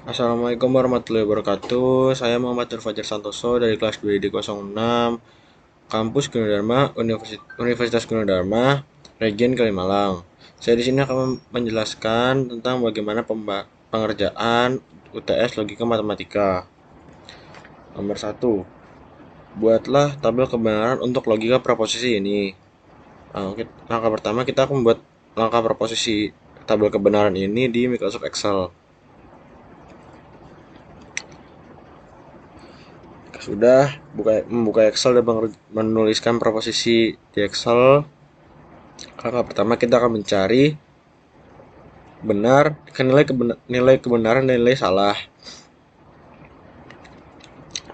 Assalamualaikum warahmatullahi wabarakatuh. Saya Muhammad Nur Fajar Santoso dari kelas 2D06 Kampus Gunadarma Universitas Gunadarma Regen Kalimalang. Saya di sini akan menjelaskan tentang bagaimana pengerjaan UTS Logika Matematika. Nomor 1. Buatlah tabel kebenaran untuk logika proposisi ini. Langkah pertama kita akan membuat langkah proposisi tabel kebenaran ini di Microsoft Excel. Sudah membuka Excel dan menuliskan proposisi di Excel. Langkah pertama kita akan mencari nilai kebenaran dan nilai salah.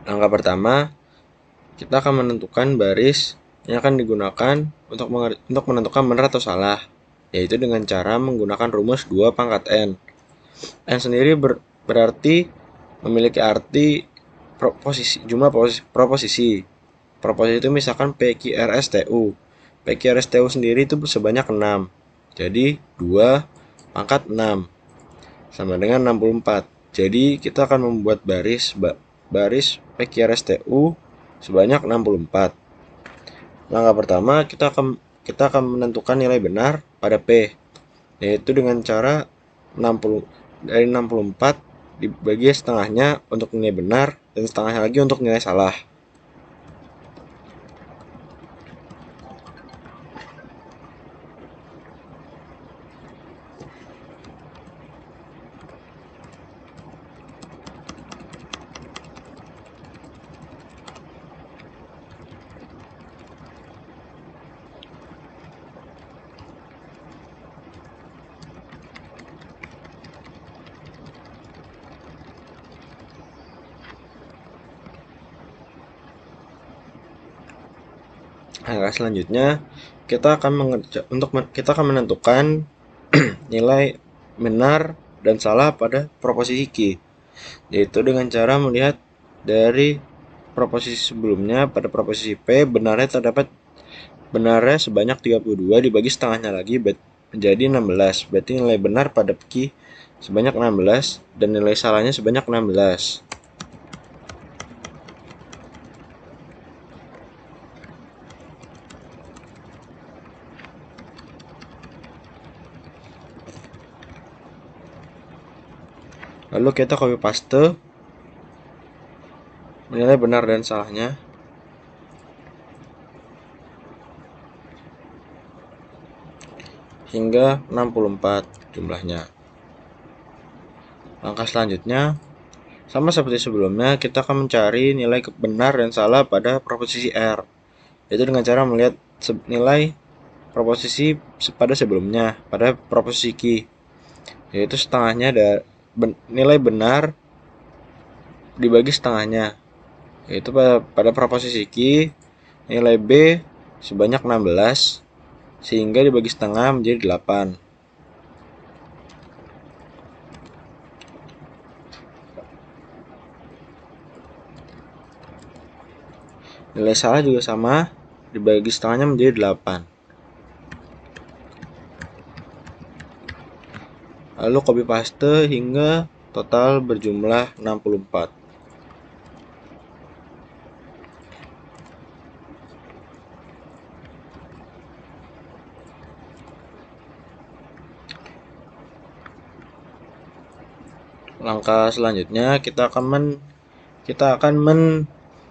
Langkah pertama kita akan menentukan baris yang akan digunakan untuk menentukan benar atau salah, yaitu dengan cara menggunakan rumus 2 pangkat N. N sendiri berarti memiliki arti jumlah proposisi. Proposisi itu misalkan PQRSTU. PQRSTU sendiri itu sebanyak 6. Jadi 2 pangkat 6 sama dengan 64. Jadi kita akan membuat baris PQRSTU sebanyak 64. Langkah pertama kita akan menentukan nilai benar pada P, yaitu dengan cara 64 dibagi setengahnya untuk nilai benar dan setengahnya lagi untuk nilai salah. Langkah selanjutnya kita akan menentukan nilai benar dan salah pada proposisi Q, yaitu dengan cara melihat dari proposisi sebelumnya. Pada proposisi P benarnya sebanyak 32 dibagi setengahnya lagi menjadi 16. Berarti nilai benar pada Q sebanyak 16 dan nilai salahnya sebanyak 16. Lalu kita copy paste nilai benar dan salahnya. Hingga 64 jumlahnya. Langkah selanjutnya sama seperti sebelumnya, kita akan mencari nilai benar dan salah pada proposisi R, yaitu dengan cara melihat nilai proposisi pada sebelumnya pada proposisi Q, yaitu setengahnya nilai benar dibagi setengahnya, yaitu pada proposisi Q nilai B sebanyak 16 sehingga dibagi setengah menjadi 8. Nilai salah juga sama, dibagi setengahnya menjadi 8. Lalu copy paste hingga total berjumlah 64. Langkah selanjutnya kita akan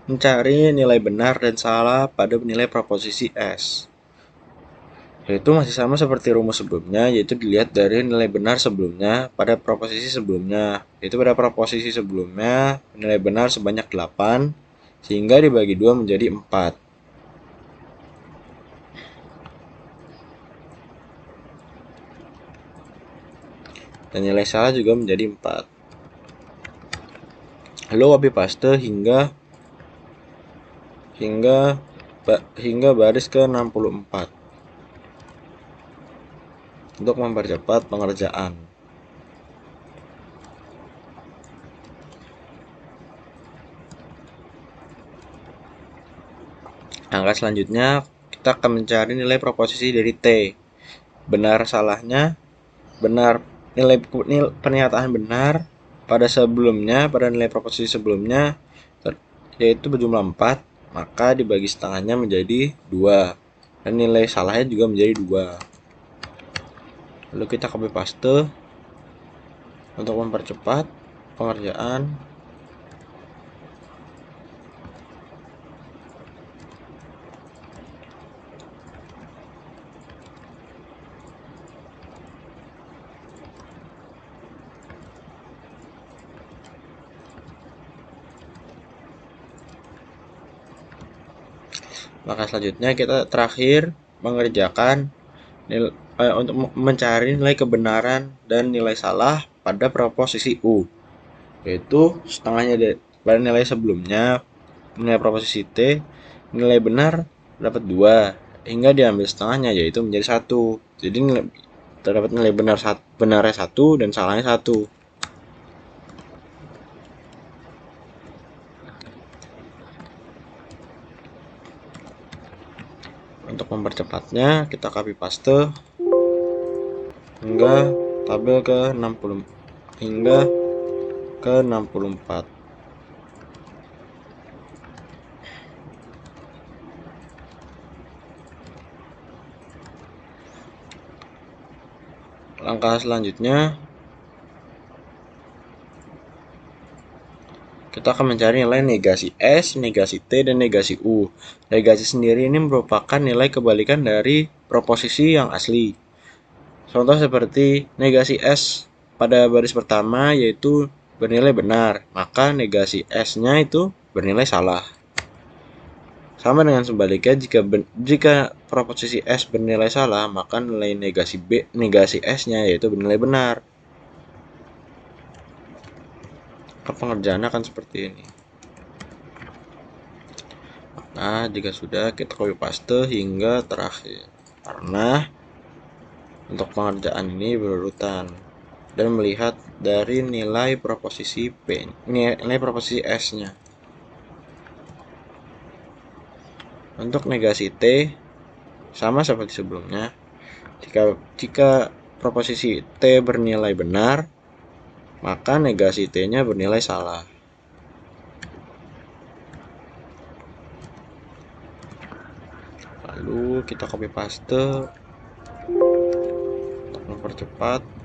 mencari nilai benar dan salah pada nilai proposisi S, yaitu masih sama seperti rumus sebelumnya, yaitu dilihat dari nilai benar sebelumnya pada proposisi sebelumnya, yaitu pada proposisi sebelumnya nilai benar sebanyak 8 sehingga dibagi 2 menjadi 4. Dan nilai salah juga menjadi 4. Lalu copy paste hingga baris ke 64 untuk mempercepat pengerjaan. Langkah selanjutnya kita akan mencari nilai proposisi dari T. Benar salahnya, nilai pernyataan benar pada nilai proposisi sebelumnya yaitu berjumlah 4, maka dibagi setengahnya menjadi 2 dan nilai salahnya juga menjadi 2. Lalu kita copy paste untuk mempercepat pengerjaan. Maka selanjutnya kita terakhir mengerjakan untuk mencari nilai kebenaran dan nilai salah pada proposisi U, yaitu setengahnya pada nilai sebelumnya, nilai proposisi T, nilai benar dapat 2 hingga diambil setengahnya, yaitu menjadi 1. Jadi terdapat nilai benarnya 1 dan salahnya 1. Untuk mempercepatnya, kita copy paste hingga tabel ke 60 hingga ke 64. Langkah selanjutnya, kita akan mencari nilai negasi S, negasi T, dan negasi U. Negasi sendiri ini merupakan nilai kebalikan dari proposisi yang asli. Contoh seperti negasi S pada baris pertama yaitu bernilai benar, maka negasi S-nya itu bernilai salah. Sama dengan sebaliknya, jika proposisi S bernilai salah, maka nilai negasi S-nya yaitu bernilai benar. Pengerjaan akan seperti ini. Nah, jika sudah, kita copy paste hingga terakhir. Karena untuk pengerjaan ini berurutan dan melihat dari nilai proposisi P, nilai proposisi S-nya. Untuk negasi T sama seperti sebelumnya. Jika proposisi T bernilai benar, maka negasi T-nya bernilai salah. Lalu kita copy paste untuk mempercepat.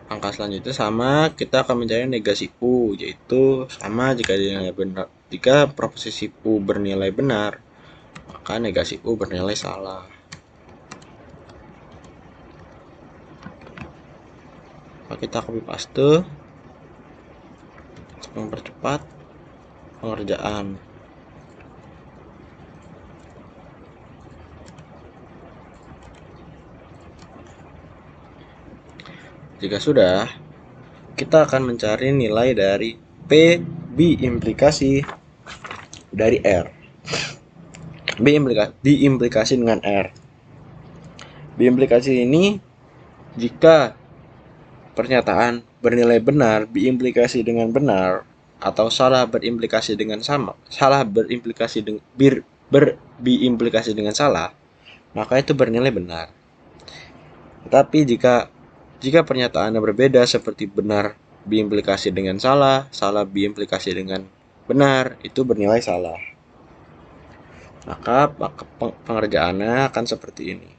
Angka selanjutnya sama, kita akan mencari negasi U, yaitu sama jika proposisi U bernilai benar, maka negasi U bernilai salah. Maka kita copy paste untuk mempercepat pengerjaan. Jika sudah, kita akan mencari nilai dari P diimplikasi dari R. Diimplikasi dengan R. Diimplikasi ini jika pernyataan bernilai benar diimplikasi dengan benar atau salah berimplikasi dengan diimplikasi dengan salah, maka itu bernilai benar. Tetapi jika pernyataannya berbeda seperti benar diimplikasi dengan salah diimplikasi dengan benar, itu bernilai salah. Maka pengerjaannya akan seperti ini.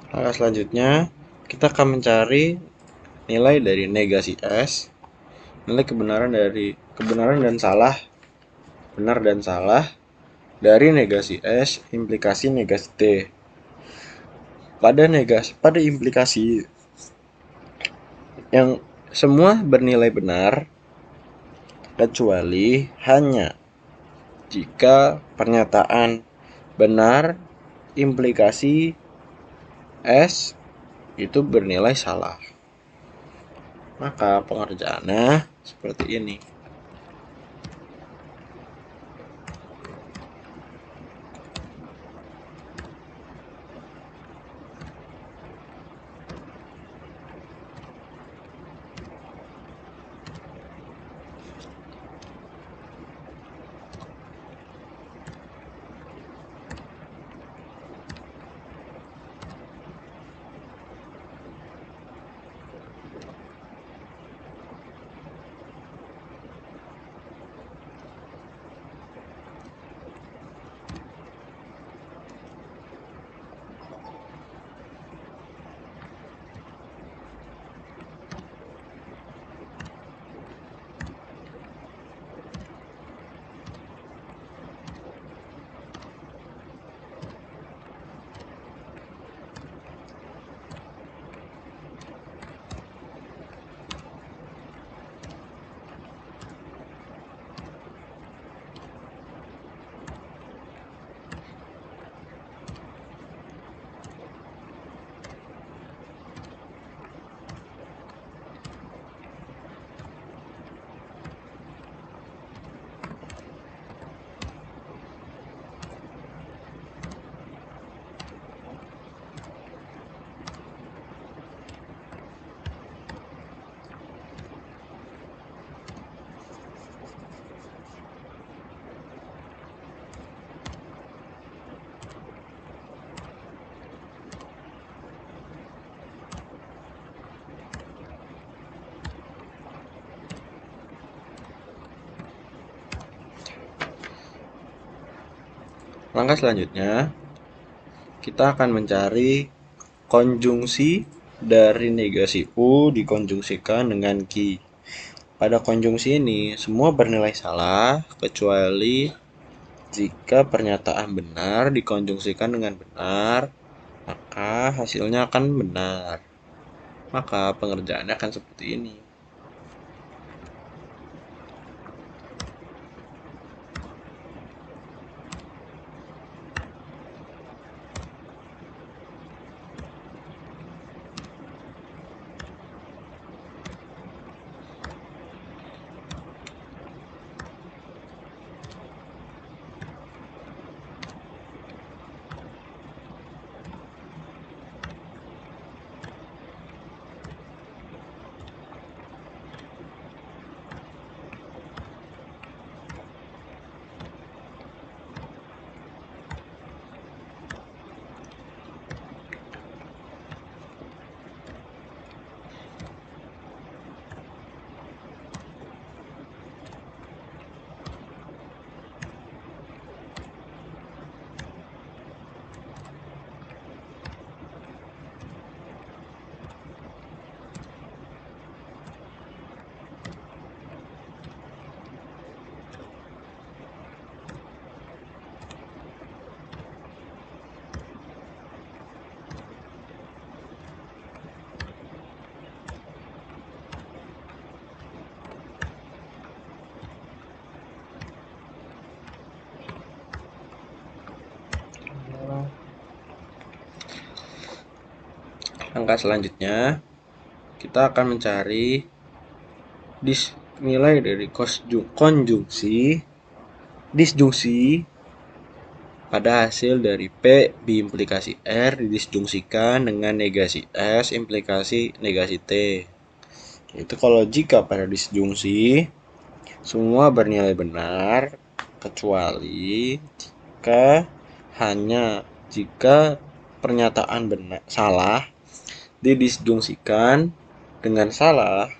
Langkah selanjutnya, kita akan mencari nilai dari negasi S, nilai kebenaran dan salah, benar dan salah dari negasi S, implikasi negasi T. Pada implikasi yang semua bernilai benar kecuali hanya jika pernyataan benar implikasi S itu bernilai salah. Maka pengerjaannya seperti ini. Langkah selanjutnya, kita akan mencari konjungsi dari negasi U dikonjungsikan dengan Q. Pada konjungsi ini, semua bernilai salah kecuali jika pernyataan benar dikonjungsikan dengan benar, maka hasilnya akan benar. Maka pengerjaannya akan seperti ini. Langkah selanjutnya, kita akan mencari nilai dari konjungsi disjungsi pada hasil dari P diimplikasi R didisjungsikan dengan negasi S implikasi negasi T. Itu kalau jika pada disjungsi semua bernilai benar kecuali jika pernyataan benar salah didisjungsikan dengan salah,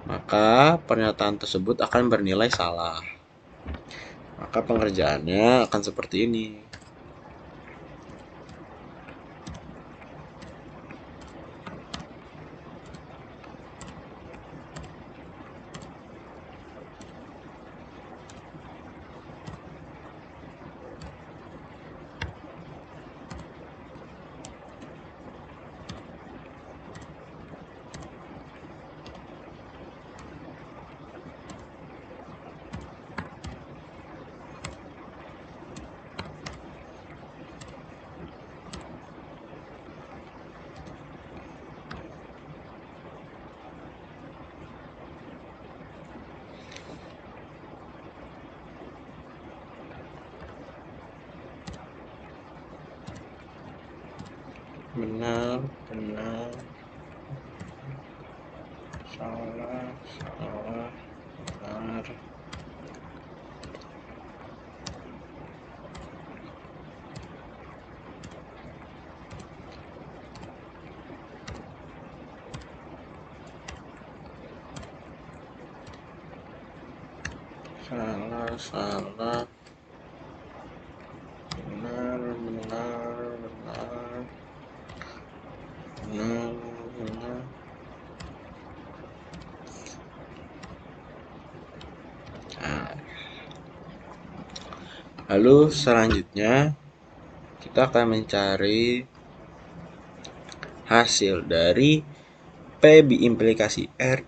maka pernyataan tersebut akan bernilai salah. Maka pengerjaannya akan seperti ini. benar, benar, salah, salah, benar, salah, salah, benar, benar, benar, benar, benar. Nah, lalu selanjutnya kita akan mencari hasil dari P implikasi R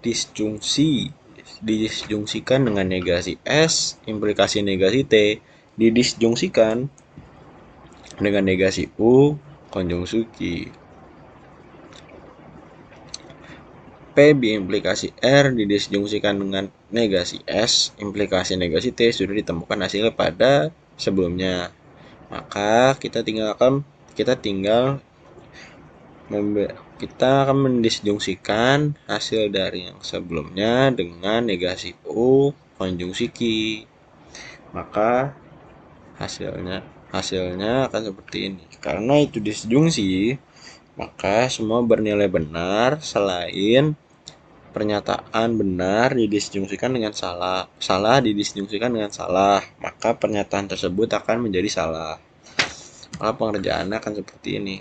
disjungsikan dengan negasi S, implikasi negasi T didisjungsikan dengan negasi U konjungsi Q. P implikasi R didisjungsikan dengan negasi S, implikasi negasi T sudah ditemukan hasilnya pada sebelumnya. Maka kita akan mendisjungsikan hasil dari yang sebelumnya dengan negasi U konjungsi Q. Maka hasilnya akan seperti ini. Karena itu disjungsi, maka semua bernilai benar selain pernyataan benar didisjungsikan dengan salah, salah didisjungsikan dengan salah, maka pernyataan tersebut akan menjadi salah. Maka pengerjaannya akan seperti ini.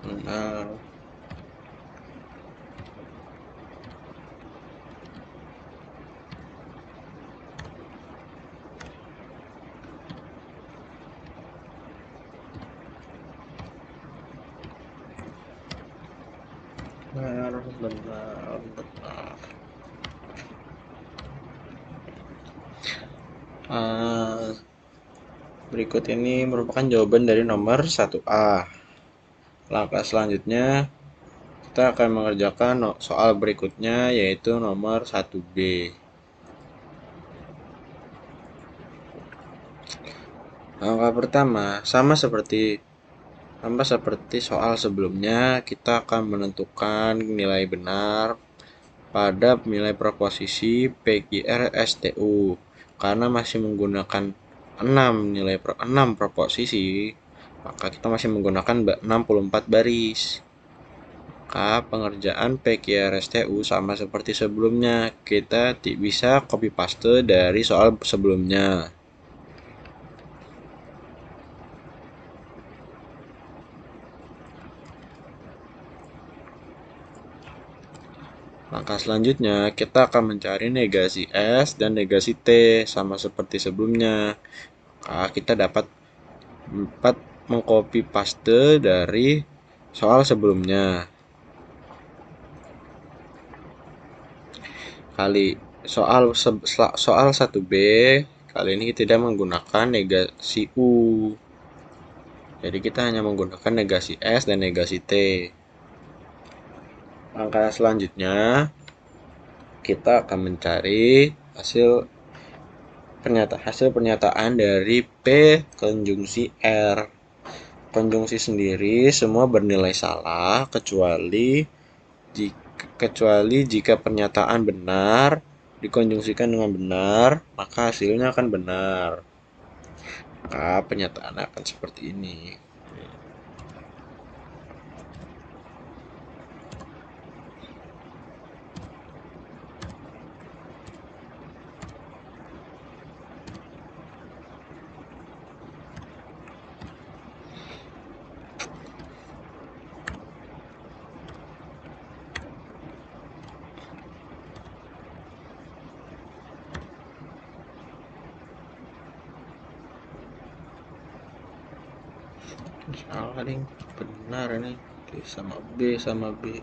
Benar. Benar, benar, benar. Berikut ini merupakan jawaban dari nomor 1A. Langkah selanjutnya kita akan mengerjakan soal berikutnya, yaitu nomor 1B. Langkah pertama sama seperti soal sebelumnya, kita akan menentukan nilai benar pada nilai proposisi PQR STU. Karena masih menggunakan 6 proposisi, maka kita masih menggunakan 64 baris. Maka pengerjaan PQRSTU sama seperti sebelumnya, kita bisa copy paste dari soal sebelumnya. Langkah selanjutnya, kita akan mencari negasi S dan negasi T sama seperti sebelumnya. Maka kita dapat 4 mengcopy paste dari soal sebelumnya. Soal 1B kali ini tidak menggunakan negasi U. Jadi kita hanya menggunakan negasi S dan negasi T. Langkah selanjutnya kita akan mencari hasil pernyataan dari P konjungsi R. Konjungsi sendiri semua bernilai salah kecuali jika pernyataan benar dikonjungsikan dengan benar, maka hasilnya akan benar. Maka pernyataan akan seperti ini. Salah ding, benar ini. Oke, sama B sama B.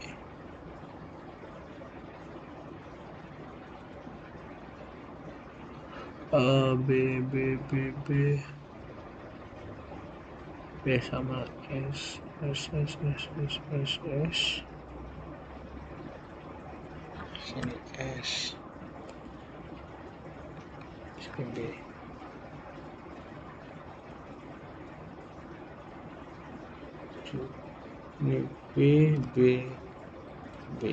A B B B B B sama S S S S S S S sini S sini B. Ini B B B.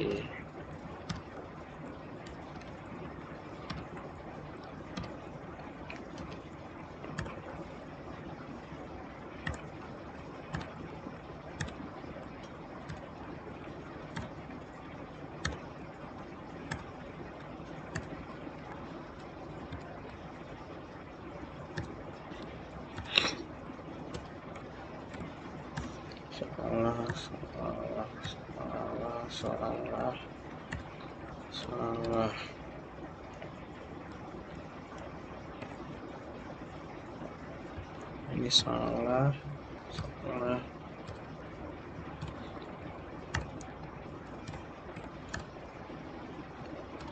Salah. Ini salah. Salah.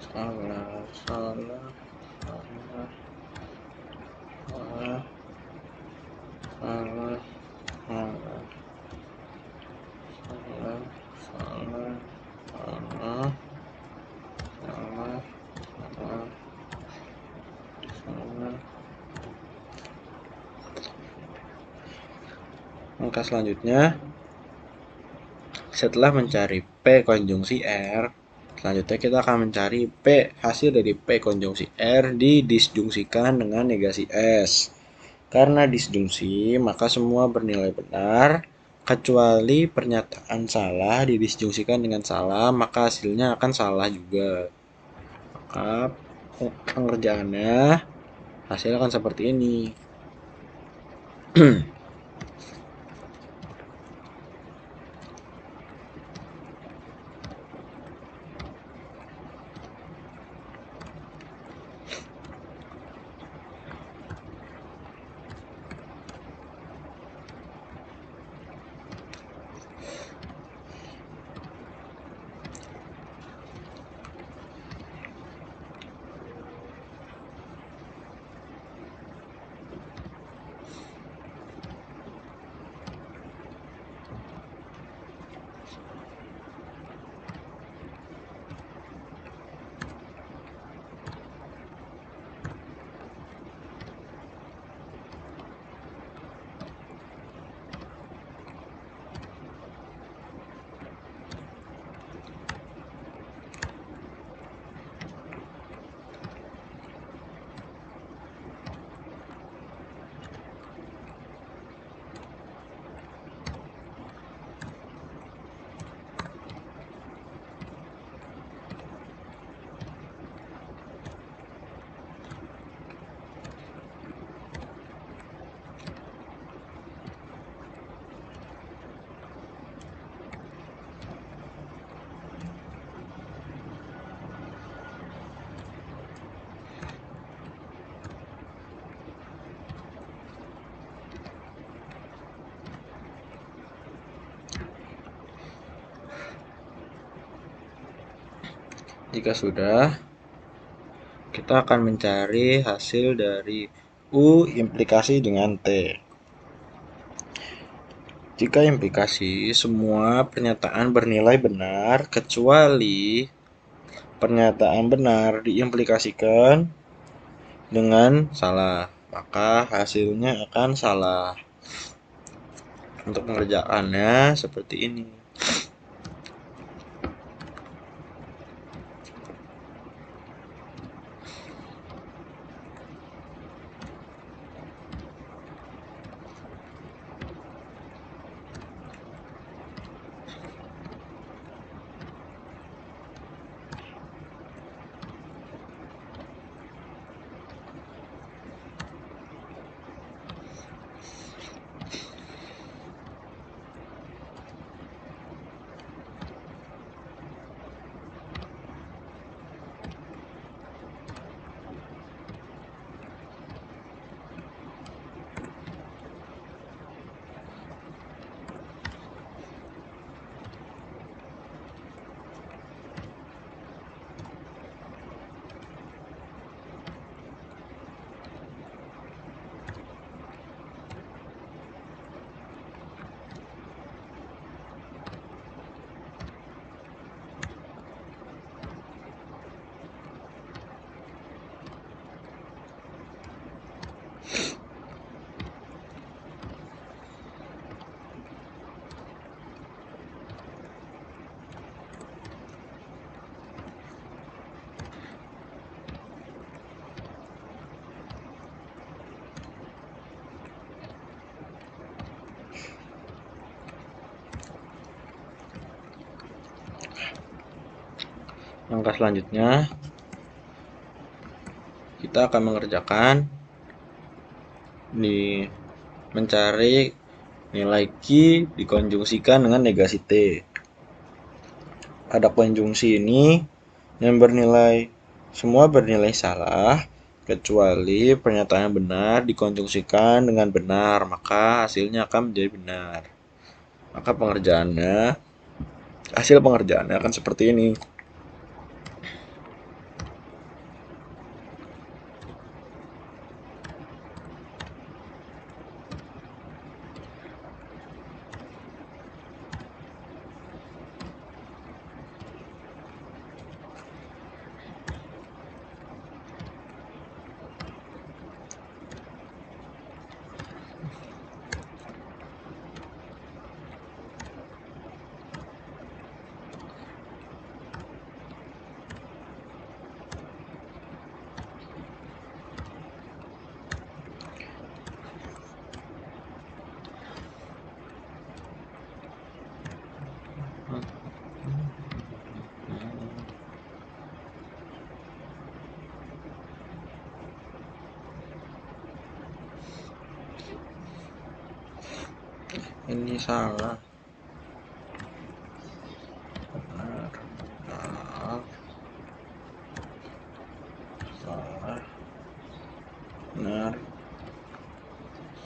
Salah. Salah. Salah. Salah. Salah. Salah. Salah. Salah. Salah. Salah. Salah. Salah. Langkah selanjutnya, setelah mencari P konjungsi R, selanjutnya kita akan mencari P, hasil dari P konjungsi R didisjungsikan dengan negasi S. Karena disjungsi, maka semua bernilai benar, kecuali pernyataan salah didisjungsikan dengan salah, maka hasilnya akan salah juga. Maka pengerjaannya, hasilnya akan seperti ini. Jika sudah, kita akan mencari hasil dari U implikasi dengan T. Jika implikasi, semua pernyataan bernilai benar, kecuali pernyataan benar diimplikasikan dengan salah, maka hasilnya akan salah. Untuk mengerjakannya seperti ini. Langkah selanjutnya, kita akan mengerjakan mencari nilai Q dikonjungsikan dengan negasi T. Pada konjungsi ini yang semua bernilai salah kecuali pernyataan yang benar dikonjungsikan dengan benar, maka hasilnya akan menjadi benar. Maka hasil pengerjaannya akan seperti ini. Ini salah. Benar. Salah. Benar.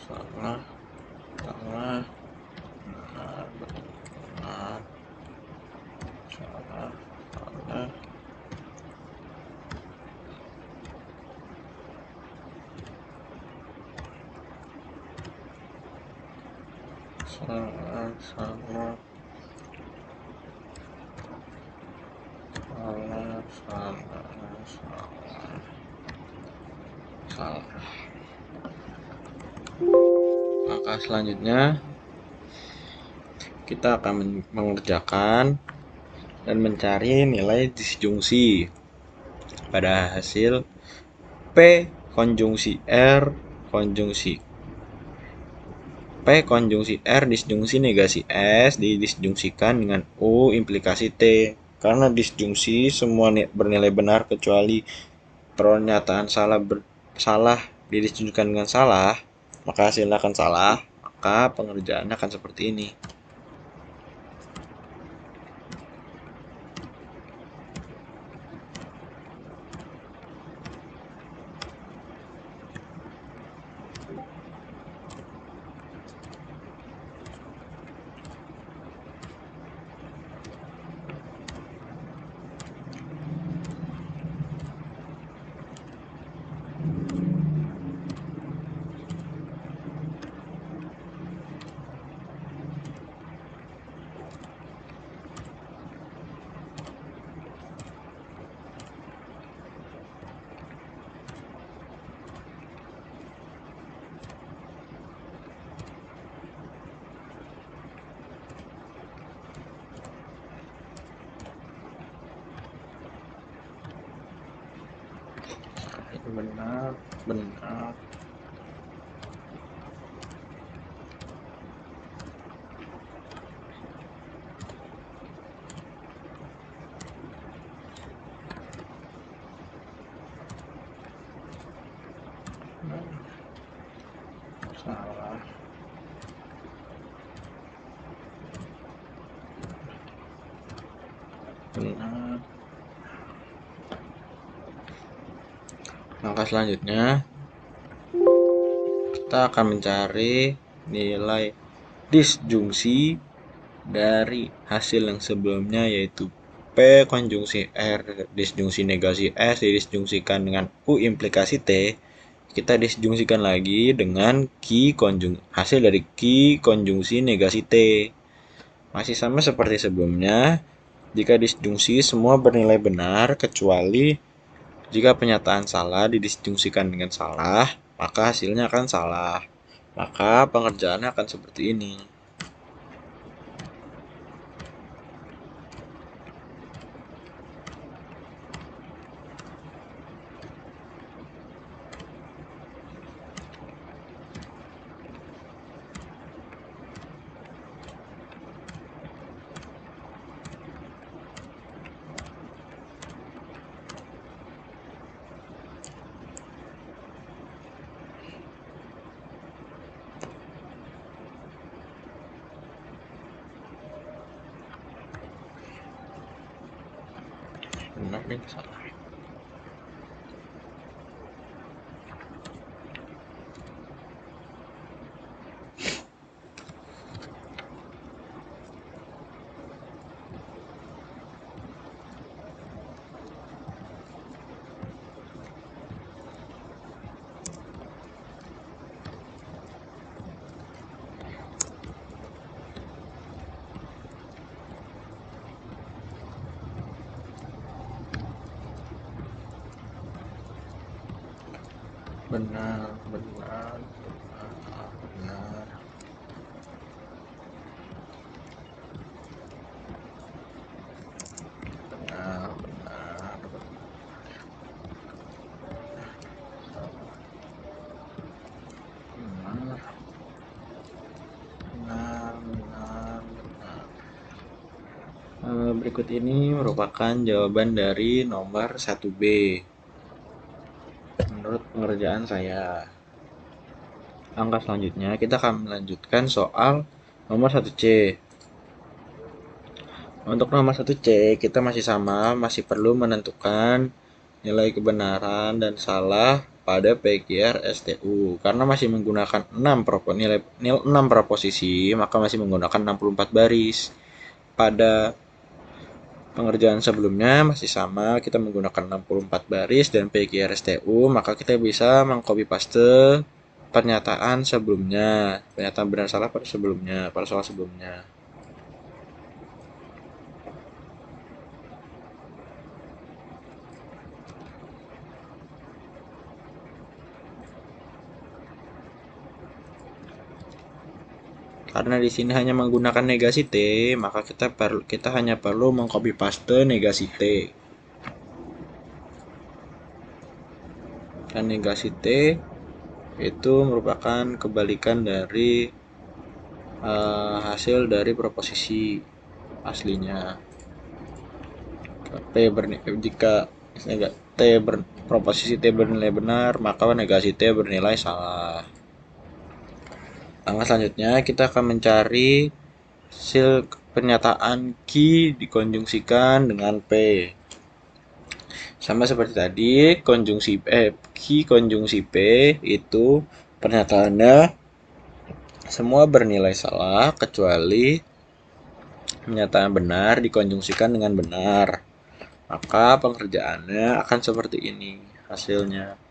Salah. Salah. Benar. Benar. Salah. Salah. Salah. Salah. Salah. Maka selanjutnya kita akan mengerjakan dan mencari nilai disjungsi pada hasil P konjungsi R konjungsi P konjungsi R disjungsi negasi S didisjungsikan dengan U implikasi T. Karena disjungsi semua bernilai benar kecuali pernyataan salah didisjungsikan dengan salah, maka hasilnya akan salah, maka pengerjaannya akan seperti ini. Benar. Salah. Benar. Langkah selanjutnya kita akan mencari nilai disjungsi dari hasil yang sebelumnya, yaitu P konjungsi R disjungsi negasi S didisjungsikan dengan U implikasi T. Kita disjungsikan lagi dengan hasil dari Q konjungsi negasi T. Masih sama seperti sebelumnya, jika disjungsi semua bernilai benar kecuali jika pernyataan salah didisjungsikan dengan salah, maka hasilnya akan salah. Maka pengerjaannya akan seperti ini. benar nih salah. Benar, benar, benar, benar. Benar, benar, benar, benar, benar, benar. Berikut ini merupakan jawaban dari nomor 1B menurut pengerjaan saya. Langkah selanjutnya kita akan melanjutkan soal nomor 1C. Untuk nomor 1C kita masih sama, masih perlu menentukan nilai kebenaran dan salah pada PQR STU. Karena masih menggunakan 6 proposisi, maka masih menggunakan 64 baris. Pada pengerjaan sebelumnya masih sama, kita menggunakan 64 baris dan PQR STU, maka kita bisa mengcopy paste pernyataan sebelumnya, pernyataan benar salah pada sebelumnya, pada soal sebelumnya. Karena di sini hanya menggunakan negasi T, maka kita hanya perlu mengcopy paste negasi T. Dan negasi T itu merupakan kebalikan dari hasil dari proposisi aslinya. Jika proposisi T bernilai benar, maka negasi T bernilai salah. Langkah selanjutnya kita akan mencari hasil pernyataan Q dikonjungsikan dengan P. Sama seperti tadi, Q konjungsi P itu pernyataannya semua bernilai salah kecuali pernyataan benar dikonjungsikan dengan benar. Maka pengerjaannya akan seperti ini hasilnya.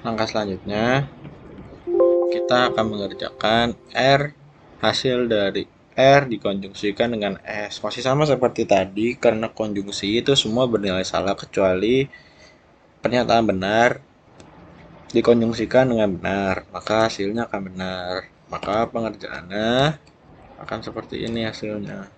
Langkah selanjutnya kita akan mengerjakan hasil dari R dikonjungsikan dengan S. Masih sama seperti tadi, karena konjungsi itu semua bernilai salah kecuali pernyataan benar dikonjungsikan dengan benar, maka hasilnya akan benar. Maka pengerjaannya akan seperti ini hasilnya.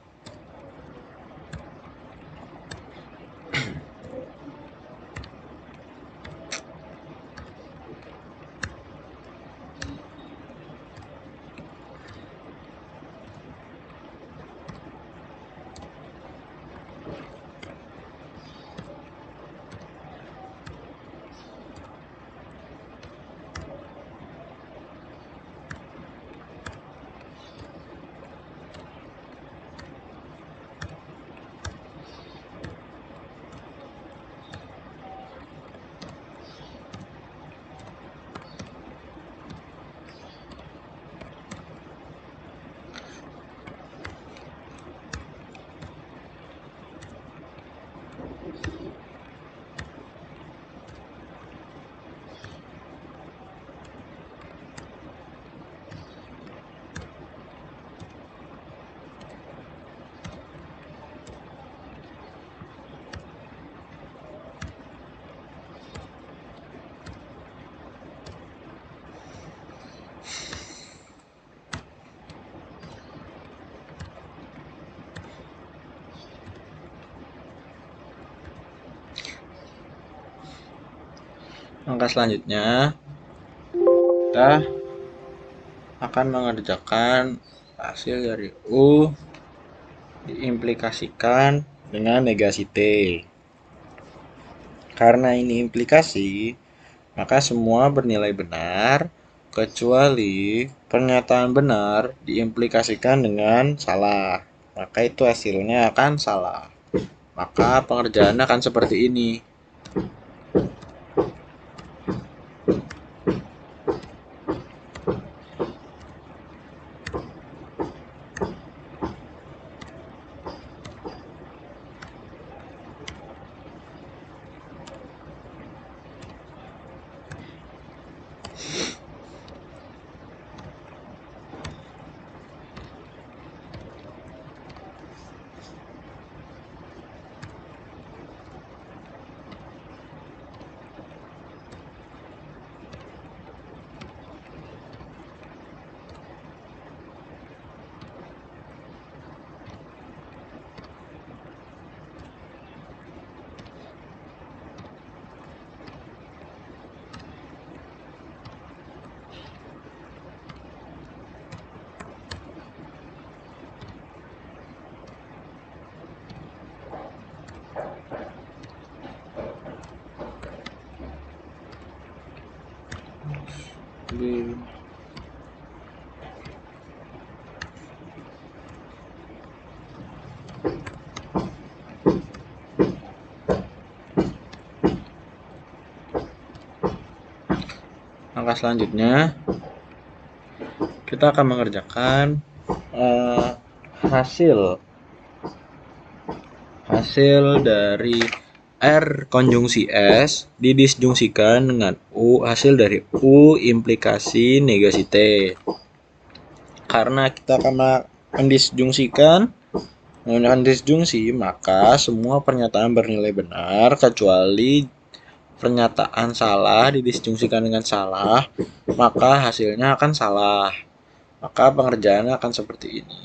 Langkah selanjutnya, kita akan mengerjakan hasil dari U diimplikasikan dengan negasi T. Karena ini implikasi, maka semua bernilai benar, kecuali pernyataan benar diimplikasikan dengan salah. Maka itu hasilnya akan salah. Maka pengerjaan akan seperti ini. Langkah selanjutnya, kita akan mengerjakan hasil dari R konjungsi S didisjungsikan dengan U, hasil dari U implikasi negasi T. Karena kita akan mendisjungsikan menggunakan disjungsi, maka semua pernyataan bernilai benar kecuali pernyataan salah didisjungsikan dengan salah, maka hasilnya akan salah. Maka pengerjaannya akan seperti ini.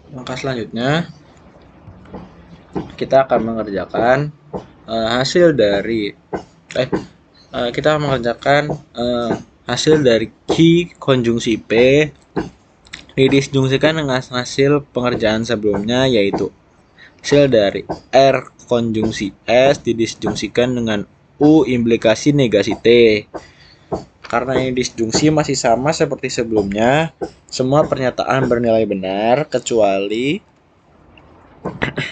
Langkah selanjutnya, kita akan mengerjakan hasil dari hasil dari Q konjungsi P didisjungsikan dengan hasil pengerjaan sebelumnya, yaitu hasil dari R konjungsi S didisjungsikan dengan U implikasi negasi T. Karena ini disjungsi masih sama seperti sebelumnya, semua pernyataan bernilai benar kecuali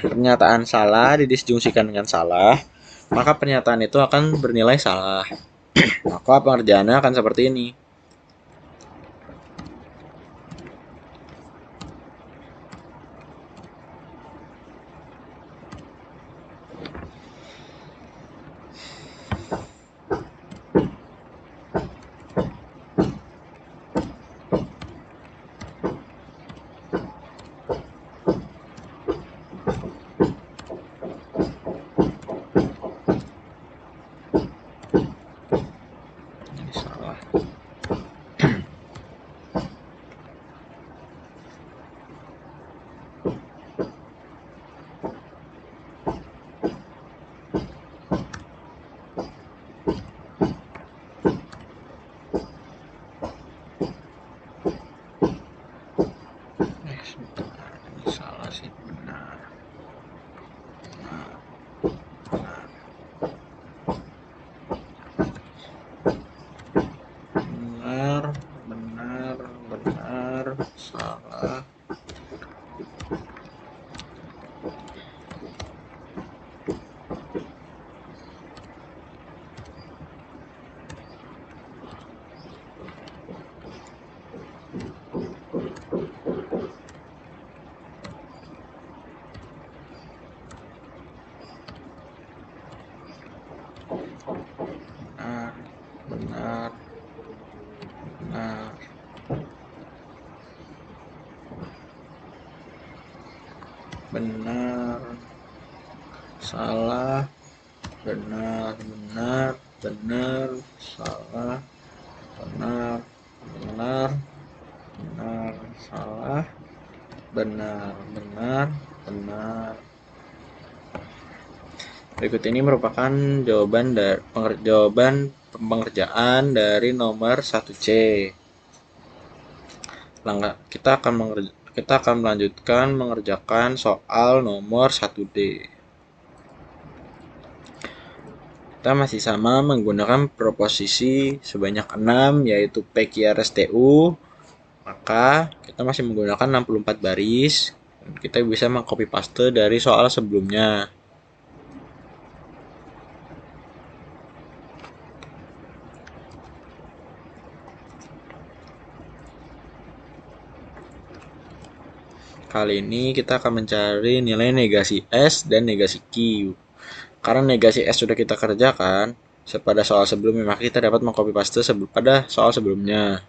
pernyataan salah didisjungsikan dengan salah, maka pernyataan itu akan bernilai salah. Maka pengerjaannya akan seperti ini. benar, salah, benar, benar, benar, salah, benar, benar, benar, salah, benar, benar, benar, salah, benar, benar, benar. Berikut ini merupakan jawaban pengerjaan dari nomor 1C. Kita akan melanjutkan mengerjakan soal nomor 1D. Kita masih sama menggunakan proposisi sebanyak 6, yaitu P QRS TU. Maka kita masih menggunakan 64 baris. Kita bisa mengcopy paste dari soal sebelumnya. Kali ini kita akan mencari nilai negasi S dan negasi Q. Karena negasi S sudah kita kerjakan pada soal sebelumnya, maka kita dapat mengcopy paste pada soal sebelumnya.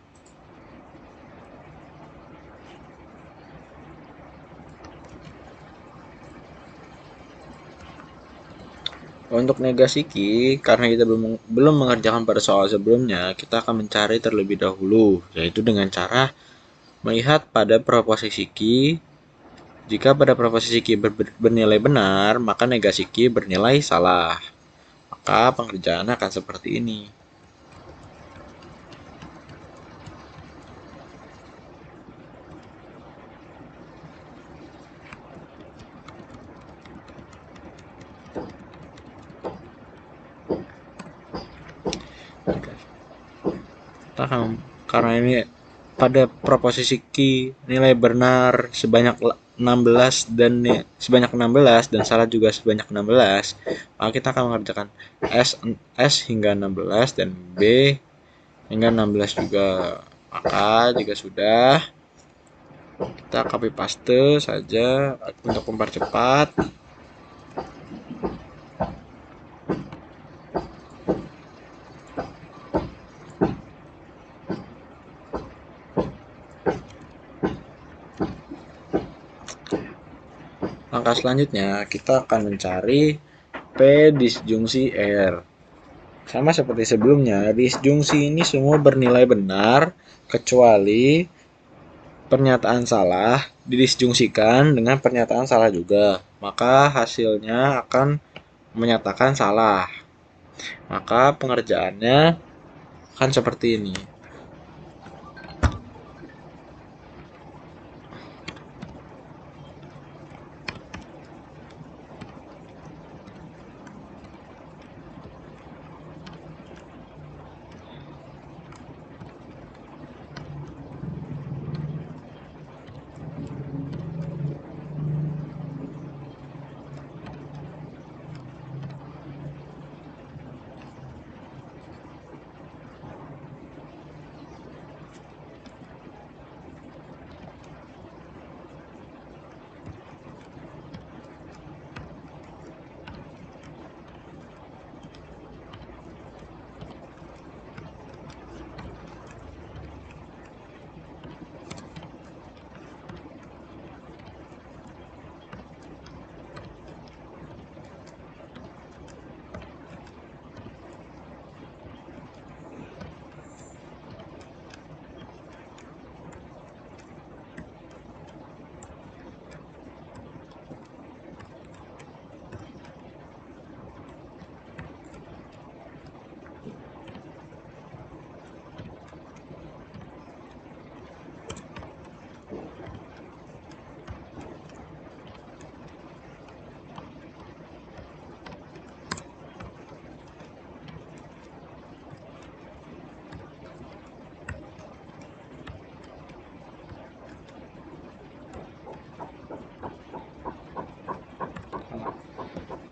Untuk negasi Q, karena kita belum mengerjakan pada soal sebelumnya, kita akan mencari terlebih dahulu, yaitu dengan cara melihat pada proposisi Q. Jika pada proposisi Q bernilai benar, maka negasi Q bernilai salah. Maka pengerjaan akan seperti ini. Karena ini pada proposisi Q nilai benar sebanyak 16 dan salah juga sebanyak 16, maka kita akan mengerjakan S hingga 16 dan B hingga 16 juga. Maka jika sudah, kita copy paste saja untuk mempercepat. Langkah selanjutnya, kita akan mencari P disjungsi R. Sama seperti sebelumnya, disjungsi ini semua bernilai benar, kecuali pernyataan salah didisjungsikan dengan pernyataan salah juga. Maka hasilnya akan menyatakan salah. Maka pengerjaannya akan seperti ini.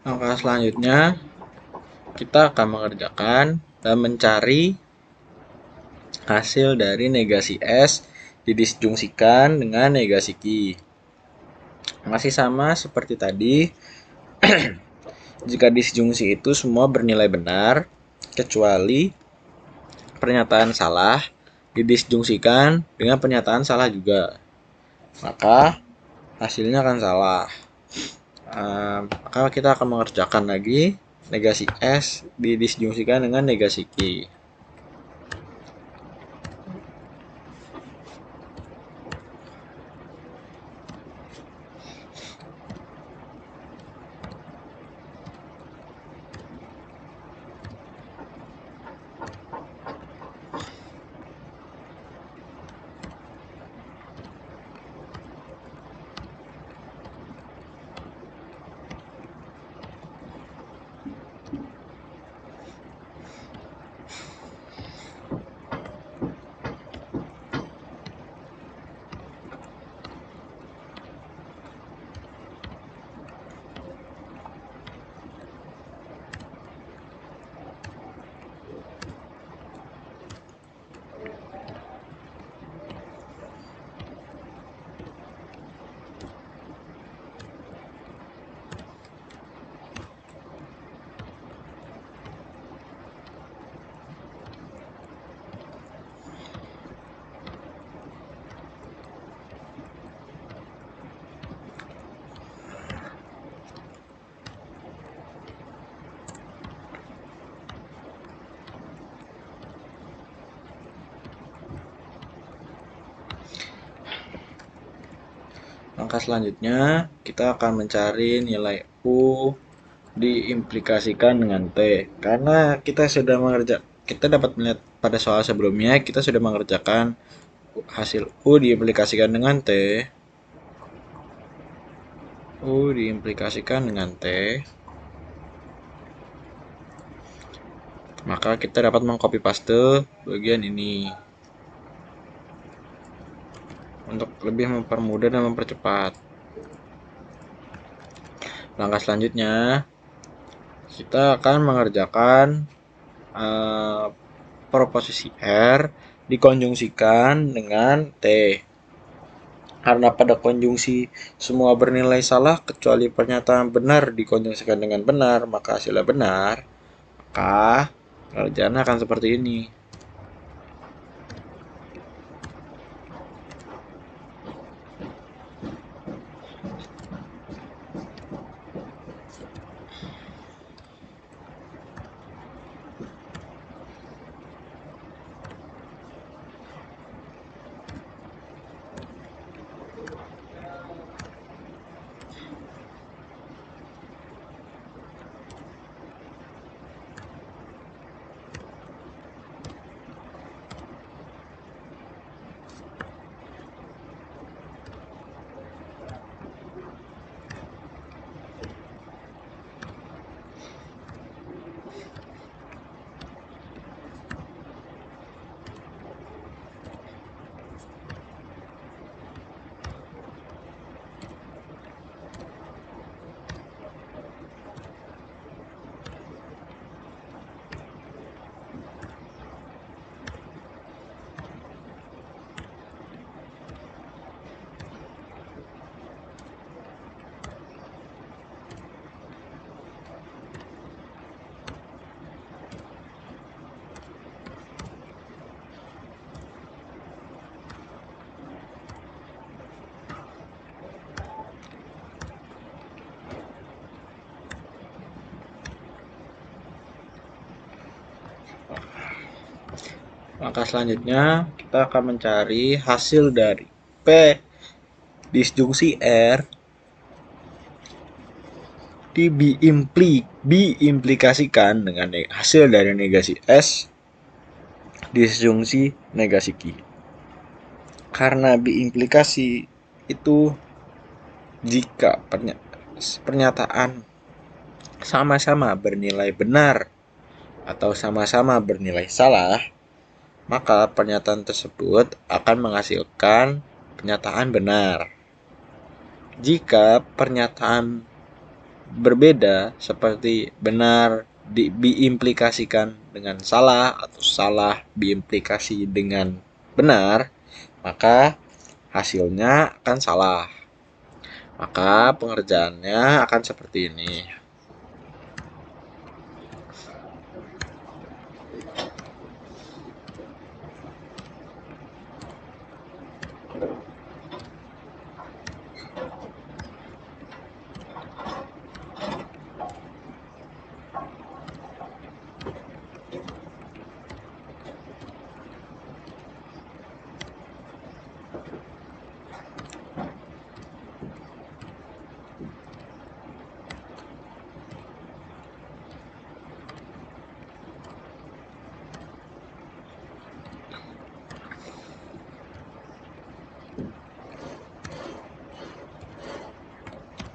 Langkah selanjutnya, kita akan mengerjakan dan mencari hasil dari negasi S didisjungsikan dengan negasi Q. Masih sama seperti tadi, jika disjungsi itu semua bernilai benar, kecuali pernyataan salah didisjungsikan dengan pernyataan salah juga, maka hasilnya akan salah. Maka kita akan mengerjakan lagi negasi S didisjungsikan dengan negasi Q. Langkah selanjutnya, kita akan mencari nilai U diimplikasikan dengan T. Karena kita dapat melihat pada soal sebelumnya, kita sudah mengerjakan hasil U diimplikasikan dengan T. U diimplikasikan dengan T. Maka kita dapat mengcopy paste bagian ini untuk lebih mempermudah dan mempercepat. Langkah selanjutnya, kita akan mengerjakan proposisi R dikonjungsikan dengan T. Karena pada konjungsi semua bernilai salah kecuali pernyataan benar dikonjungsikan dengan benar, maka hasilnya benar. Maka kerjanya akan seperti ini. Langkah selanjutnya, kita akan mencari hasil dari P disjungsi R diimplikasikan dengan hasil dari negasi S disjungsi negasi Q. Karena biimplikasi itu jika pernyataan sama-sama bernilai benar atau sama-sama bernilai salah, maka pernyataan tersebut akan menghasilkan pernyataan benar. Jika pernyataan berbeda seperti benar diimplikasikan dengan salah atau salah diimplikasi dengan benar, maka hasilnya akan salah. Maka pengerjaannya akan seperti ini.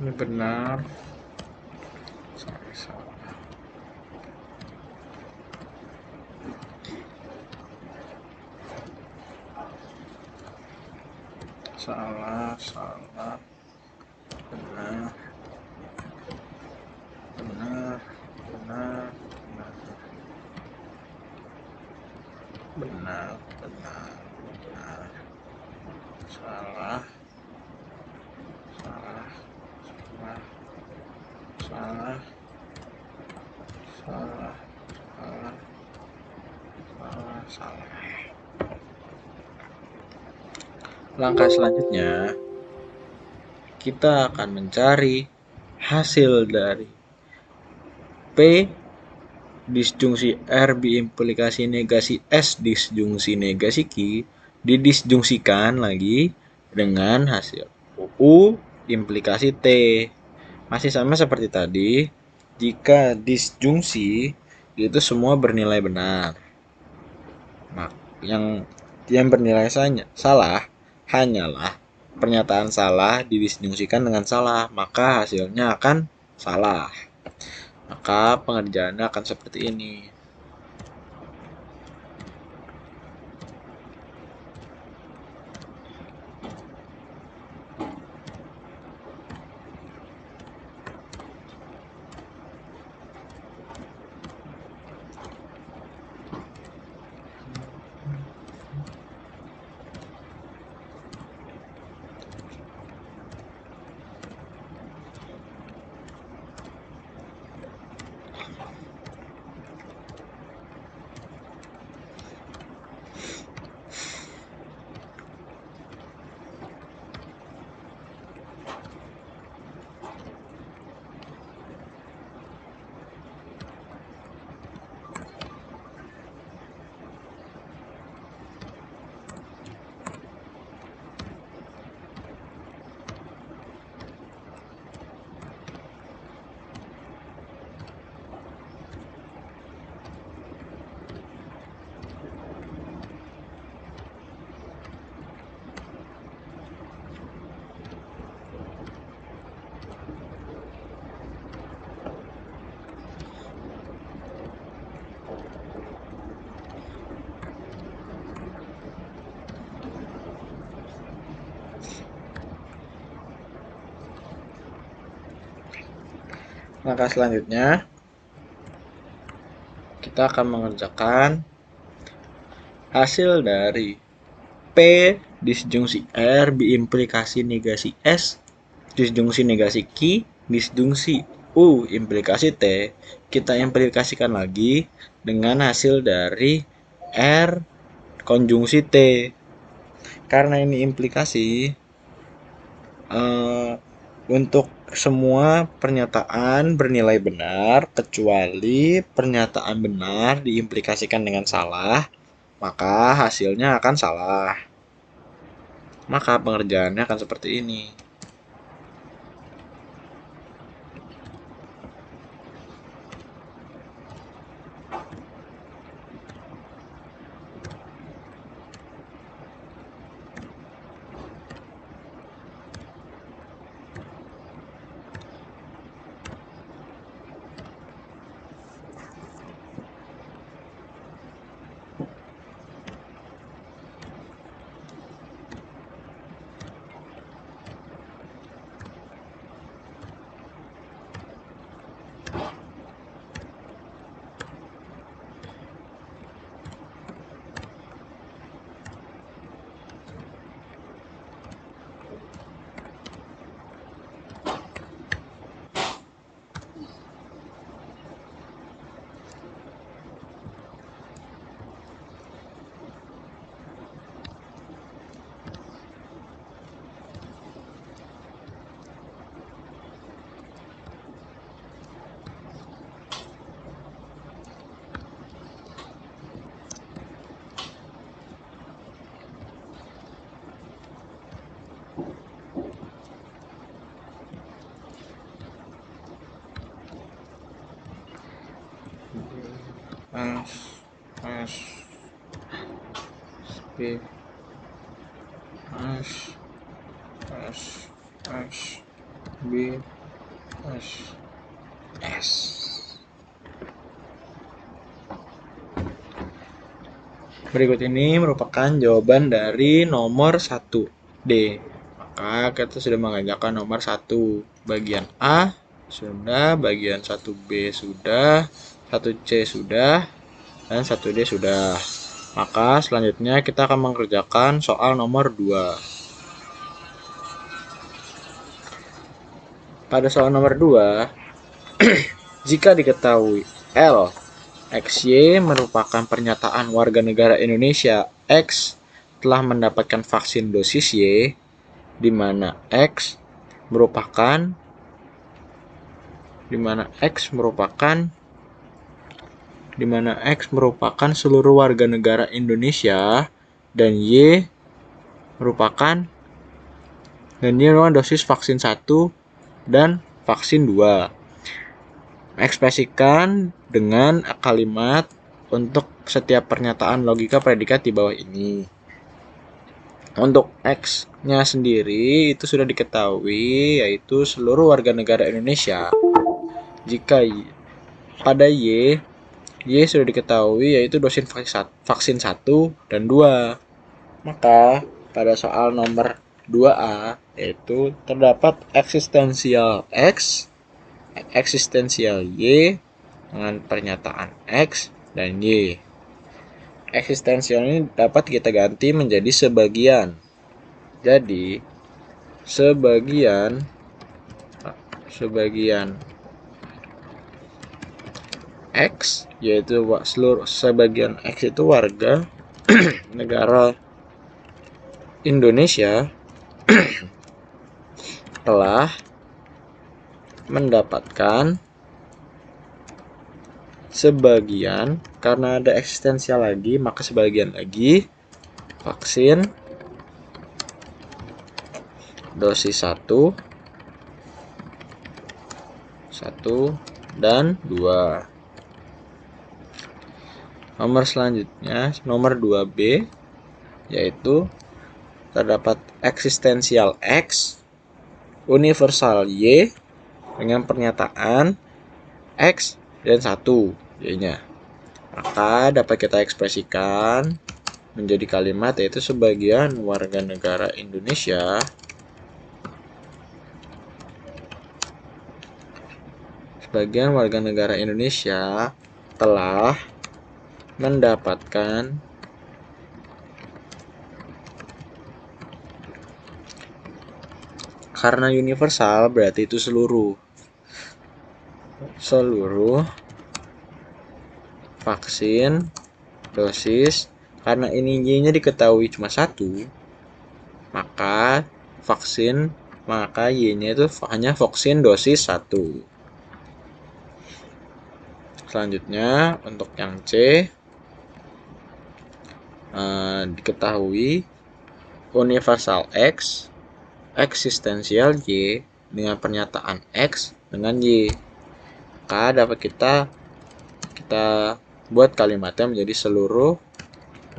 Ini benar, sorry, salah. Salah, salah, benar, benar, benar, benar, benar, benar, benar, salah, salah, salah, salah, salah, salah, salah, salah. Langkah selanjutnya, kita akan mencari hasil dari P disjungsi R diimplikasi negasi S disjungsi negasi Q didisjungsikan lagi dengan hasil U implikasi T. Masih sama seperti tadi, jika disjungsi itu semua bernilai benar. Nah, yang bernilai salah hanyalah pernyataan salah didisjungsikan dengan salah, maka hasilnya akan salah. Maka pengerjaannya akan seperti ini. Langkah selanjutnya, kita akan mengerjakan hasil dari P disjungsi R diimplikasi negasi S disjungsi negasi Q disjungsi U implikasi T. Kita implikasikan lagi dengan hasil dari R konjungsi T. Karena ini implikasi, untuk semua pernyataan bernilai benar kecuali pernyataan benar diimplikasikan dengan salah, maka hasilnya akan salah. Maka pengerjaannya akan seperti ini. S S B S S S B S S. Berikut ini merupakan jawaban dari nomor 1D. Maka kita sudah mengerjakan nomor 1. Bagian A sudah, bagian 1B sudah, 1C sudah, dan 1D sudah. Maka selanjutnya kita akan mengerjakan soal nomor 2. Pada soal nomor 2, jika diketahui L, XY merupakan pernyataan warga negara Indonesia X telah mendapatkan vaksin dosis Y, di mana X merupakan seluruh warga negara Indonesia dan Y merupakan dosis vaksin 1 dan vaksin 2. Ekspresikan dengan kalimat untuk setiap pernyataan logika predikat di bawah ini. Untuk X-nya sendiri itu sudah diketahui, yaitu seluruh warga negara Indonesia. Jika pada Y sudah diketahui, yaitu dosis vaksin 1 dan 2. Maka pada soal nomor 2A, yaitu terdapat eksistensial X, eksistensial Y dengan pernyataan X dan Y. Eksistensial ini dapat kita ganti menjadi sebagian. Jadi sebagian X, yaitu sebagian X itu warga negara Indonesia telah mendapatkan sebagian, karena ada eksistensial lagi maka sebagian lagi, vaksin dosis 1 dan 2. Nomor selanjutnya, nomor 2B, yaitu terdapat eksistensial X, universal Y dengan pernyataan X dan 1 Y-nya. Maka dapat kita ekspresikan menjadi kalimat, yaitu sebagian warga negara Indonesia telah mendapatkan karena universal berarti itu seluruh vaksin dosis, karena ini Y-nya diketahui cuma 1, maka Y-nya itu hanya vaksin dosis 1. Selanjutnya untuk yang C, diketahui universal X, eksistensial Y dengan pernyataan X dengan Y. Maka dapat kita buat kalimatnya menjadi seluruh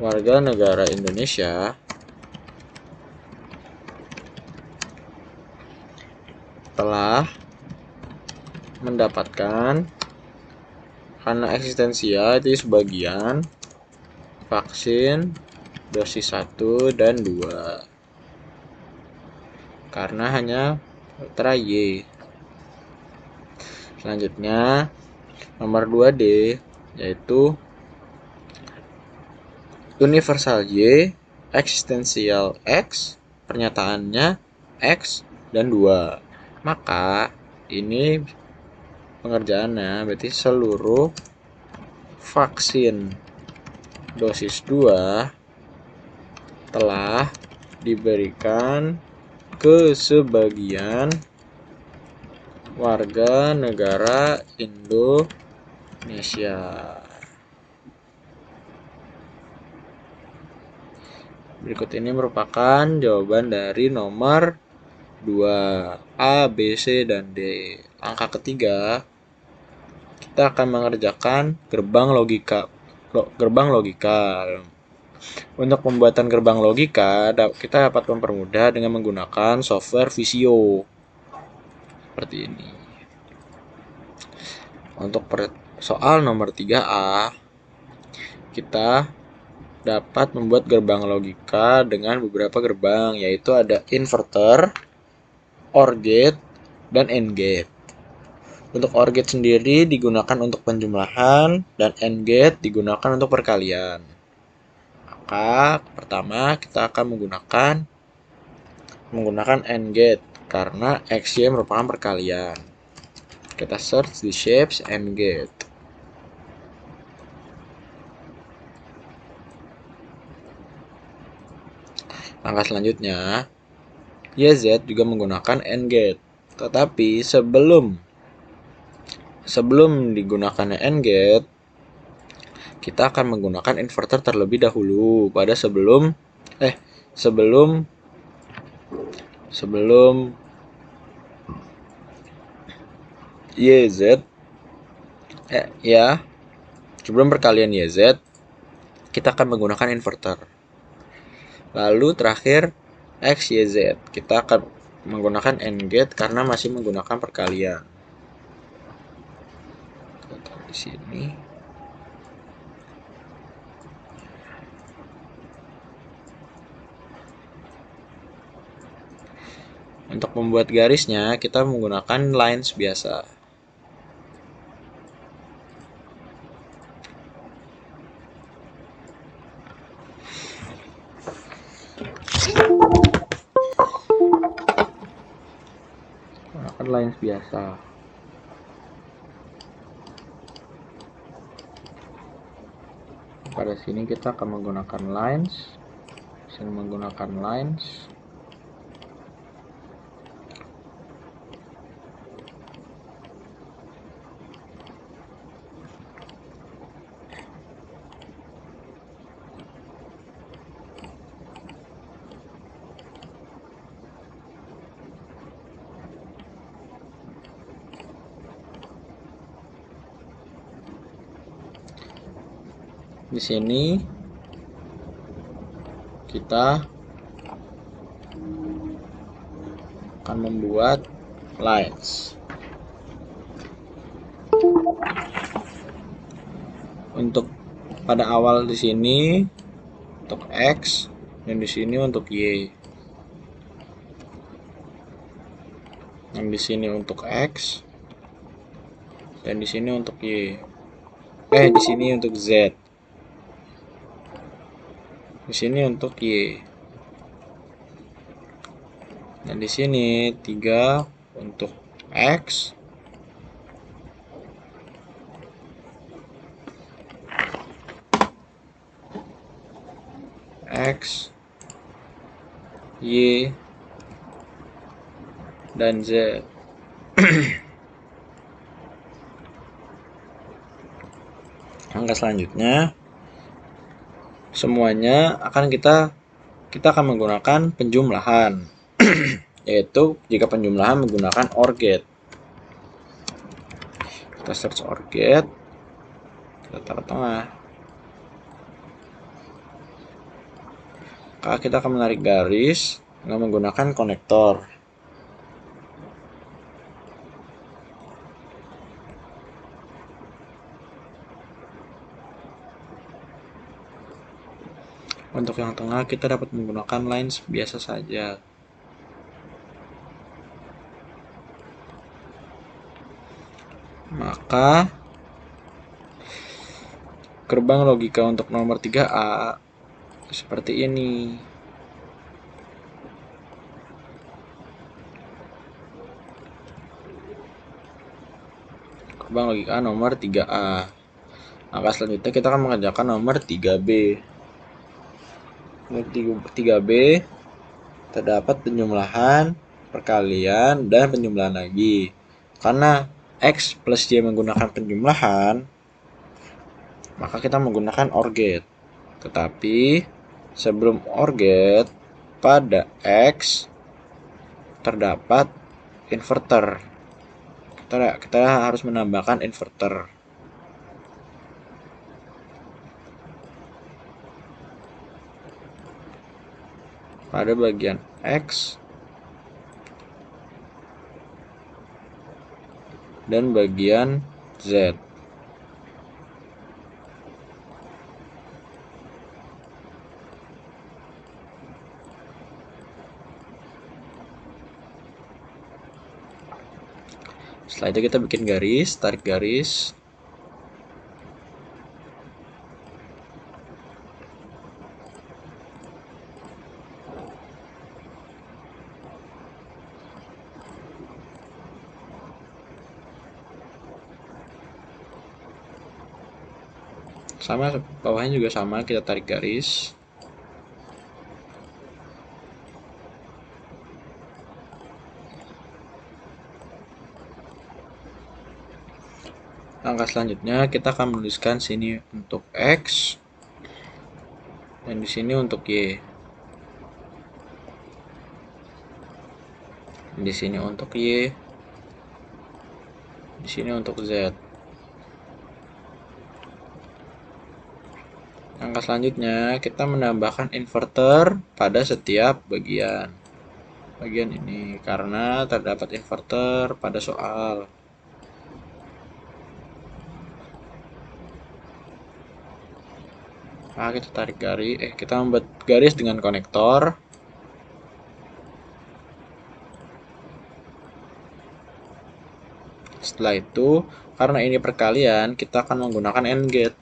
warga negara Indonesia telah mendapatkan, karena eksistensial itu sebagian, vaksin dosis 1 dan 2. Karena hanya ultra Y. Selanjutnya nomor 2D, yaitu universal Y, eksistensial X, pernyataannya X dan 2. Maka ini pengerjaannya berarti seluruh vaksin dosis 2 telah diberikan ke sebagian warga negara Indonesia. Berikut ini merupakan jawaban dari nomor 2 A, B, C, dan D. Angka ketiga, kita akan mengerjakan gerbang logika. Untuk pembuatan gerbang logika, kita dapat mempermudah dengan menggunakan software Visio. Seperti ini. Untuk soal nomor 3A, kita dapat membuat gerbang logika dengan beberapa gerbang, yaitu ada inverter, OR gate, dan AND gate. Untuk OR gate sendiri digunakan untuk penjumlahan, dan AND gate digunakan untuk perkalian. Maka pertama kita akan menggunakan AND gate karena XY merupakan perkalian. Kita search di shapes AND gate. Langkah selanjutnya, YZ juga menggunakan AND gate. Tetapi sebelum digunakannya AND gate, kita akan menggunakan inverter terlebih dahulu sebelum YZ sebelum perkalian YZ, kita akan menggunakan inverter. Lalu terakhir XYZ, kita akan menggunakan AND gate karena masih menggunakan perkalian. Kita taruh di sini. Untuk membuat garisnya, kita menggunakan lines biasa. Menggunakan lines biasa. Pada sini kita akan menggunakan lines. Di sini kita akan membuat lines. Untuk pada awal di sini untuk X dan di sini untuk Y. Yang di sini untuk X dan di sini untuk Y. Di sini untuk Z. Di sini untuk Y. Dan di sini 3 untuk X. X, Y, dan Z. Angka selanjutnya, semuanya kita akan menggunakan penjumlahan. Yaitu jika penjumlahan menggunakan OR gate. Kita search OR gate, kita taruh tengah. Maka kita akan menarik garis dengan menggunakan konektor. Untuk yang tengah kita dapat menggunakan lines biasa saja. Maka gerbang logika untuk nomor 3A seperti ini. Gerbang logika nomor 3A. Maka selanjutnya kita akan mengerjakan nomor 3B. Untuk 3B terdapat penjumlahan, perkalian, dan penjumlahan lagi. Karena X plus Y menggunakan penjumlahan, maka kita menggunakan OR gate. Tetapi sebelum OR get pada X terdapat inverter. Kita harus menambahkan inverter. Pada bagian X dan bagian Z. Setelah itu kita bikin garis, tarik garis. Sama, bawahnya juga sama, kita tarik garis. Langkah selanjutnya kita akan menuliskan sini untuk X dan di sini untuk Y. Di sini untuk Y. Di sini untuk Z. Langkah selanjutnya kita menambahkan inverter pada setiap bagian ini karena terdapat inverter pada soal. Nah, kita tarik garis, kita membuat garis dengan konektor. Setelah itu, karena ini perkalian, kita akan menggunakan AND gate.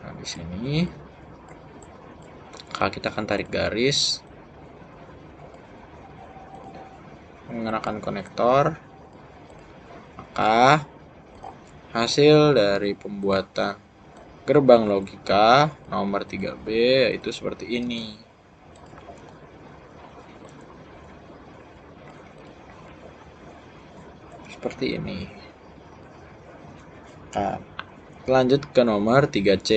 Nah, di sini kita akan tarik garis menggunakan konektor, maka hasil dari pembuatan gerbang logika nomor 3B yaitu seperti ini. Seperti ini. Nah, lanjut ke nomor 3C.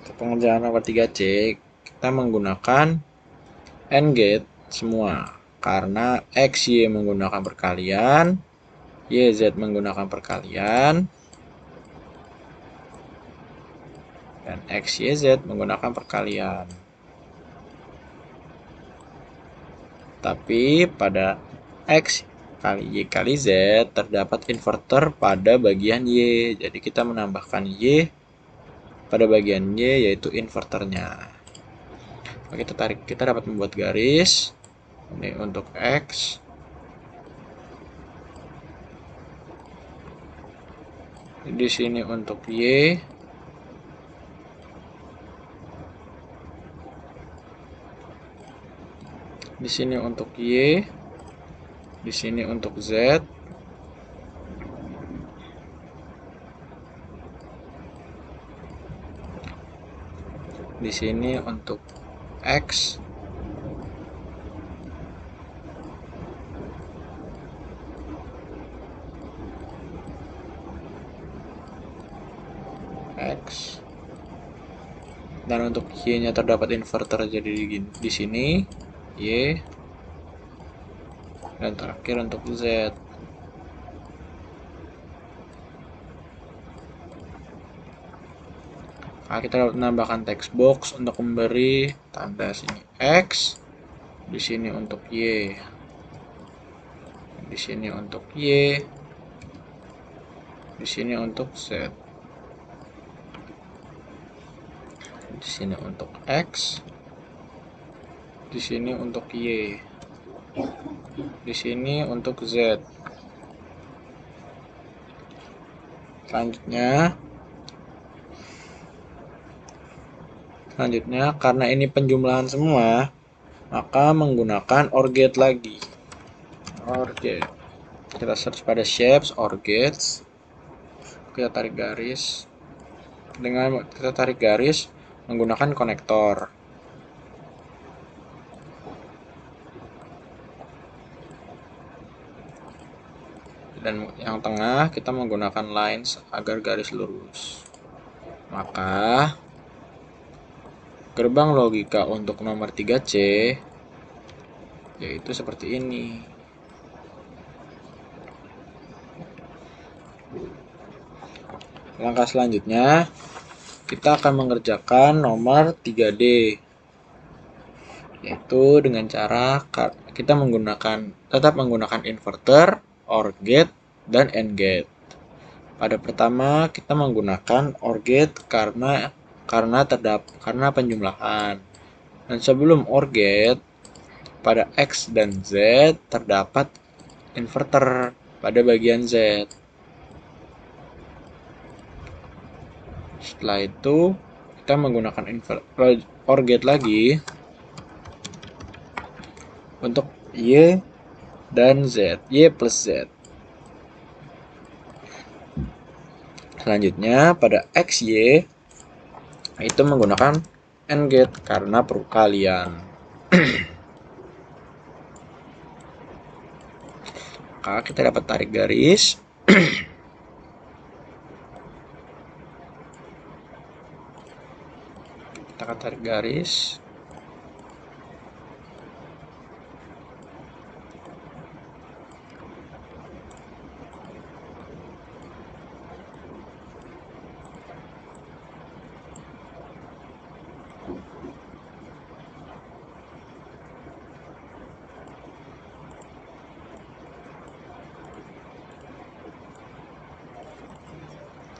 Untuk pengerjaan nomor 3C, kita menggunakan AND gate semua. Karena X, Y menggunakan perkalian, Y, Z menggunakan perkalian, dan X, Y, Z menggunakan perkalian. Tapi pada X kali Y kali Z terdapat inverter pada bagian Y. Jadi kita menambahkan Y pada bagian Y yaitu inverternya. Kita dapat membuat garis. Ini untuk X. Di sini untuk Y. Di sini untuk Y. Di sini untuk Z. Di sini untuk X. X. Dan untuk Y-nya terdapat inverter jadi di sini Y. Dan terakhir untuk Z. Nah, kita dapat menambahkan text box untuk memberi tanda sini X, di sini untuk Y, di sini untuk Y, di sini untuk Z, di sini untuk X, di sini untuk Y, di sini untuk Z. Selanjutnya, karena ini penjumlahan semua, maka menggunakan OR gate lagi. OR gate. Kita search pada shapes, OR gates. Kita tarik garis. Dengan kita tarik garis menggunakan konektor. Dan yang tengah kita menggunakan lines agar garis lurus. Maka gerbang logika untuk nomor 3C yaitu seperti ini. Langkah selanjutnya, kita akan mengerjakan nomor 3D, yaitu dengan cara kita tetap menggunakan inverter, OR gate, dan AND gate. Pada pertama kita menggunakan OR gate karena penjumlahan. Dan sebelum OR gate, pada X dan Z terdapat inverter pada bagian Z. Setelah itu kita menggunakan OR gate lagi untuk Y dan Z, Y plus Z. Selanjutnya pada XY itu menggunakan AND gate karena perkalian. Maka kita dapat tarik garis. Kita akan tarik garis.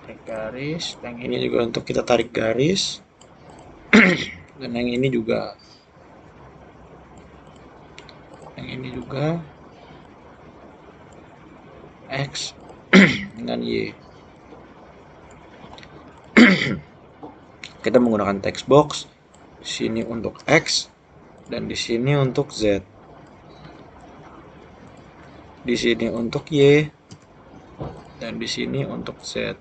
Tarik garis, yang ini juga untuk kita tarik garis. Dan yang ini juga. Yang ini juga X dengan Y. Kita menggunakan text box. Di sini untuk X dan di sini untuk Z. Di sini untuk Y dan di sini untuk Z.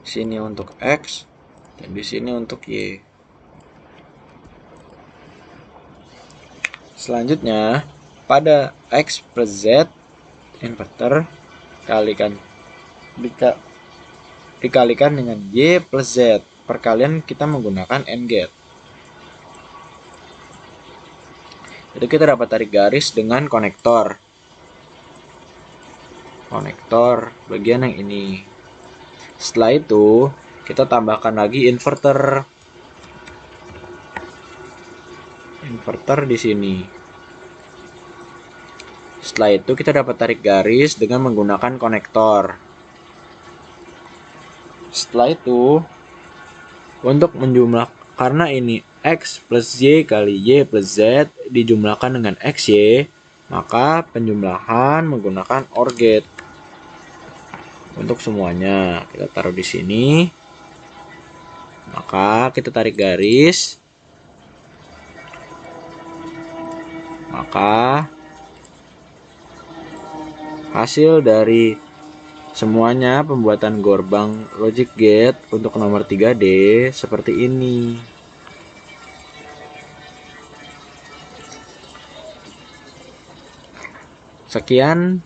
Di sini untuk X dan di sini untuk Y. Selanjutnya, pada X plus Z inverter dikalikan dengan Y plus Z. Perkalian kita menggunakan AND gate. Jadi kita dapat tarik garis dengan konektor. Konektor bagian yang ini. Setelah itu, kita tambahkan lagi inverter. Inverter di sini. Setelah itu kita dapat tarik garis dengan menggunakan konektor. Setelah itu, untuk karena ini X plus Y kali Y plus Z dijumlahkan dengan XY, maka penjumlahan menggunakan OR gate. Untuk semuanya kita taruh di sini. Maka kita tarik garis. Maka hasil dari semuanya pembuatan gerbang logic gate untuk nomor 3D seperti ini. Sekian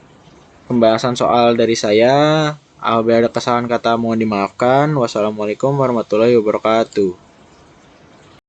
pembahasan soal dari saya. Apabila ada kesalahan kata mohon dimaafkan. Wassalamualaikum warahmatullahi wabarakatuh.